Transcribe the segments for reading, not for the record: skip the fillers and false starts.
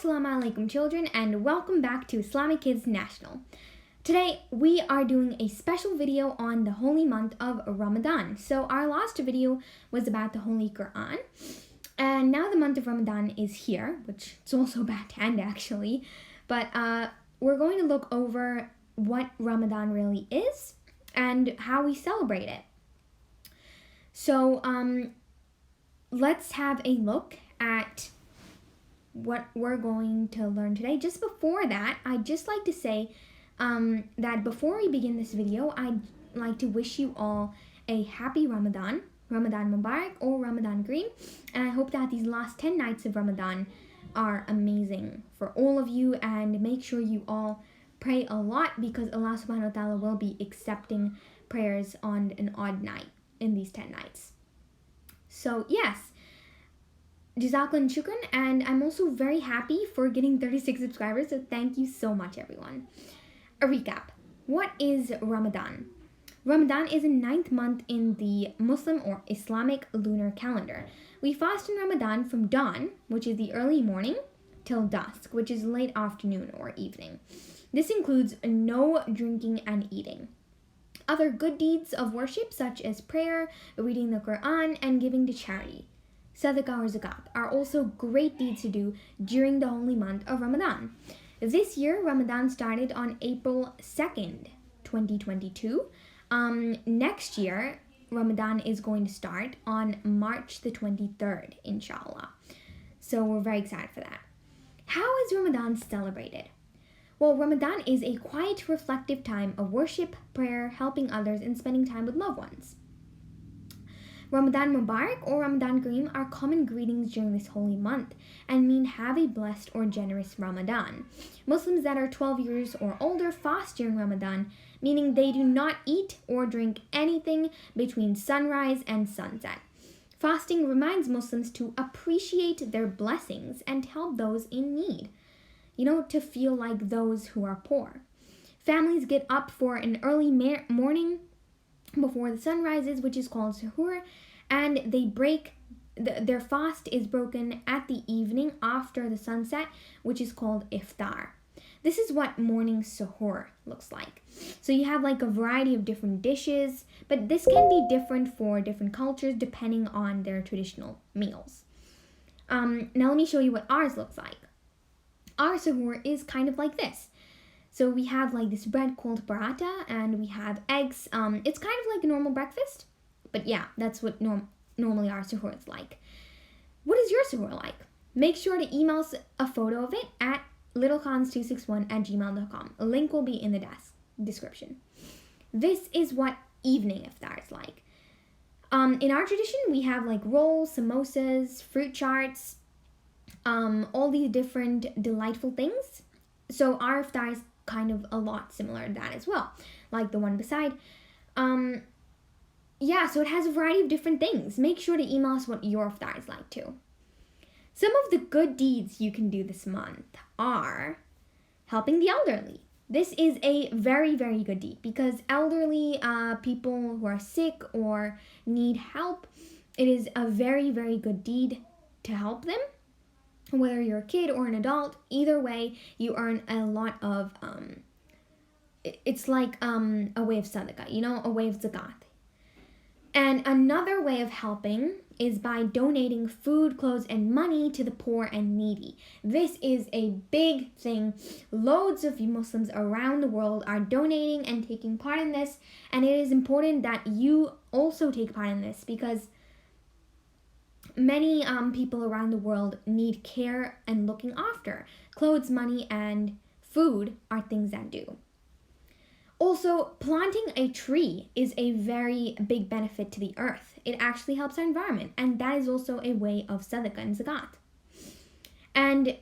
Alaikum children, and welcome back to Islamic Kids National. Today we are doing a special video on the holy month of Ramadan. So our last video was about the Holy Quran, and now the month of Ramadan is here, which it's also about to end actually, but we're going to look over what Ramadan really is and how we celebrate it. So let's have a look at what we're going to learn today. Just before that, I'd just like to say that before we begin this video, I'd like to wish you all a happy Ramadan Mubarak or Ramadan Kareem, and I hope that these last 10 nights of Ramadan are amazing for all of you, and make sure you all pray a lot because Allah subhanahu wa ta'ala will be accepting prayers on an odd night in these 10 nights. So yes, Jazakallah and shukran, and I'm also very happy for getting 36 subscribers, so thank you so much everyone. A recap. What is Ramadan? Ramadan is a 9th month in the Muslim or Islamic lunar calendar. We fast in Ramadan from dawn, which is the early morning, till dusk, which is late afternoon or evening. This includes no drinking and eating. Other good deeds of worship such as prayer, reading the Quran, and giving to charity, sadaqah or zakat, are also great deeds to do during the holy month of Ramadan. This year, Ramadan started on April 2nd, 2022. Next year, Ramadan is going to start on March the 23rd, inshallah. So we're very excited for that. How is Ramadan celebrated? Well, Ramadan is a quiet, reflective time of worship, prayer, helping others, and spending time with loved ones. Ramadan Mubarak or Ramadan Kareem are common greetings during this holy month and mean have a blessed or generous Ramadan. Muslims that are 12 years or older fast during Ramadan, meaning they do not eat or drink anything between sunrise and sunset. Fasting reminds Muslims to appreciate their blessings and help those in need. To feel like those who are poor. Families get up for an early morning before the sun rises, which is called Suhoor, and they their fast is broken at the evening after the sunset, which is called Iftar. This is what morning Suhoor looks like. So you have like a variety of different dishes, but this can be different for different cultures depending on their traditional meals. Now let me show you what ours looks like. Our Suhoor is kind of like this. So we have like this bread called paratha, and we have eggs. It's kind of like a normal breakfast, but yeah, that's what normally our suhoor is like. What is your suhoor like? Make sure to email us a photo of it at littlecons261@gmail.com. A link will be in the description. This is what evening iftar is like. In our tradition, we have like rolls, samosas, fruit charts, all these different delightful things. So our iftar is kind of a lot similar to that as well, like the one beside. So it has a variety of different things. Make sure to email us what your iftar is like too. Some of the good deeds you can do this month are helping the elderly. This is a very, very good deed because elderly people who are sick or need help, it is a very, very good deed to help them. Whether you're a kid or an adult, either way, you earn a lot of, it's like a way of sadaqah, a way of zakat. And another way of helping is by donating food, clothes, and money to the poor and needy. This is a big thing. Loads of Muslims around the world are donating and taking part in this, and it is important that you also take part in this because many people around the world need care and looking after. Clothes, money, and food are things that do. Also, planting a tree is a very big benefit to the earth. It actually helps our environment, and that is also a way of sadaqah and zakat. And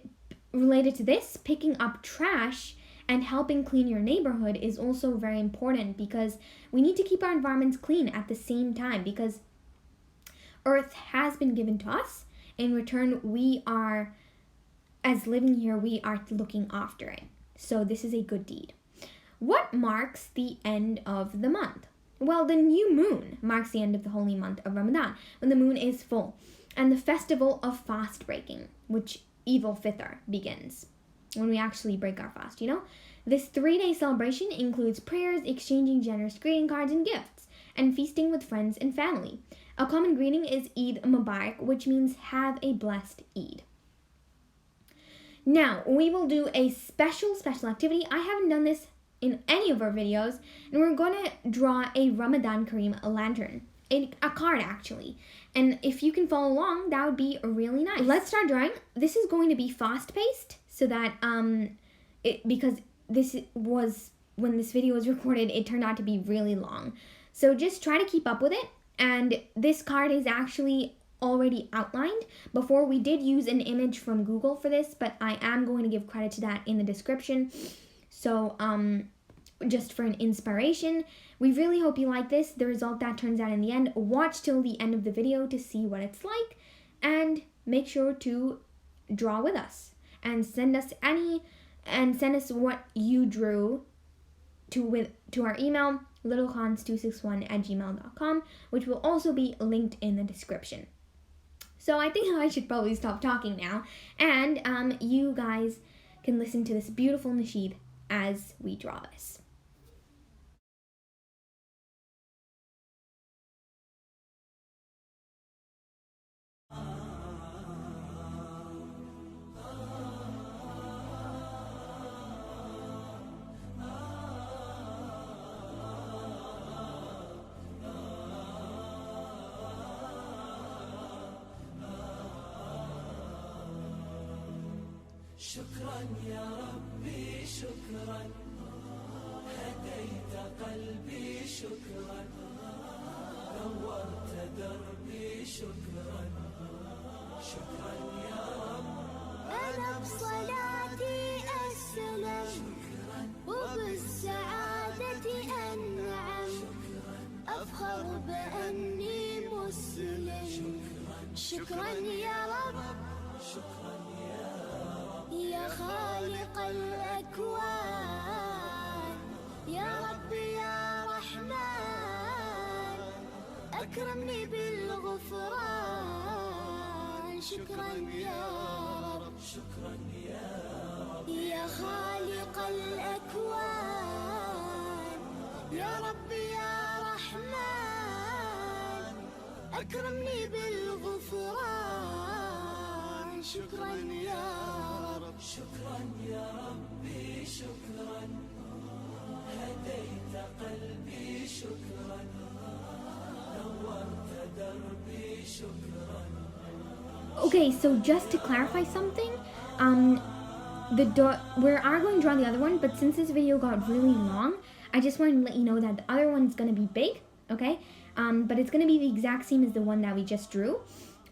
related to this, picking up trash and helping clean your neighborhood is also very important because we need to keep our environments clean at the same time because Earth has been given to us. In return, we are, as living here, we are looking after it. So this is a good deed. What marks the end of the month? Well, the new moon marks the end of the holy month of Ramadan, when the moon is full, and the festival of fast breaking, which Eid al-Fitr begins, when we actually break our fast, you know? This 3-day celebration includes prayers, exchanging generous greeting cards and gifts, and feasting with friends and family. A common greeting is Eid Mubarak, which means have a blessed Eid. Now, we will do a special activity. I haven't done this in any of our videos, and we're going to draw a Ramadan Kareem lantern. A card, actually. And if you can follow along, that would be really nice. Let's start drawing. This is going to be fast-paced, so that, because this was, when this video was recorded, it turned out to be really long. So just try to keep up with it. And this card is actually already outlined. Before, we did use an image from Google for this, but I am going to give credit to that in the description. So, just for an inspiration. We really hope you like this, the result that turns out in the end. Watch till the end of the video to see what it's like, and make sure to draw with us and send us what you drew to our email, littlecons261@gmail.com, which will also be linked in the description. So I think I should probably stop talking now, and you guys can listen to this beautiful nasheed as we draw this. شكرا يا ربي شكرا هديت قلبي شكرا نورت دربي شكرا شكرا يا رب أنا بصلاتي أسلم وبالسعادة أنعم أفخر بأني مسلم شكرا يا رب شكرا يا خالق الأكوان يا رب يا رحمن أكرمني بالغفران شكرا يا رب شكرا يا خالق الأكوان يا رب يا رحمن أكرمني بالغفران شكرا يا رب شكرا يا ربي شكرا هديت قلبي شكرا نورت دربي شكرا. Okay, so just to clarify something, we are going to draw the other one, but since this video got really long, I just wanted to let you know that the other one's going to be big, okay? But it's going to be the exact same as the one that we just drew,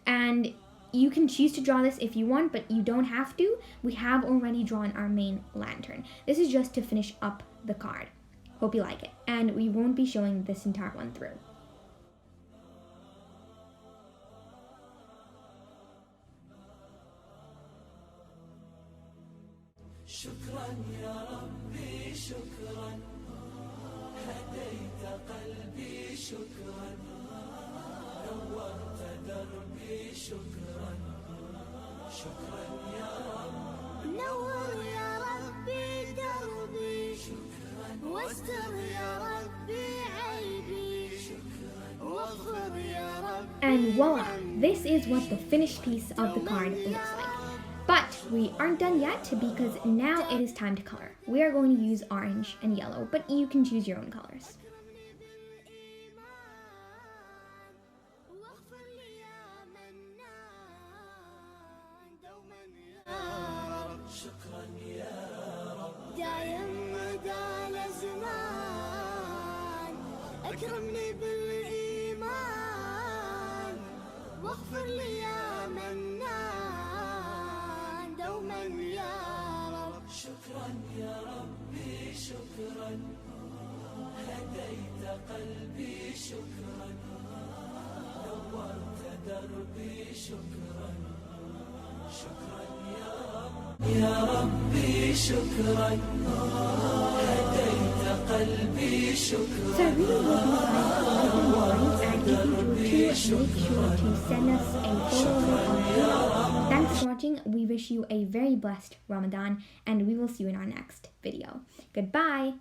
and you can choose to draw this if you want, but you don't have to. We have already drawn our main lantern. This is just to finish up the card. Hope you like it. And we won't be showing this entire one through. شكرا يا ربي شكرا هديت قلبي شكرا نورت دربي شكرا شكرا يا رب نور يا ربي دربي شكرا واستر يا ربي عيبي شكرا واغفر يا ربي. And voila, this is what the finished piece of the card looks like. But we aren't done yet because now it is time to color. We are going to use orange and yellow, but you can choose your own colors. شكرا يا رب دايم مدى الأزمان أكرمني بالإيمان واغفر لي يا منان دوما يا رب شكرا يا ربي شكرا هديت قلبي شكرا نورت دربي شكرا شكرا يا رب يا ربي شكرا هديت قلبي شكرا So I really hope you guys like the drawings, and if you do too, make sure to send us a photo of it on Thanks for watching. We wish wish you a very blessed Ramadan, and we will see you in our next video. Goodbye!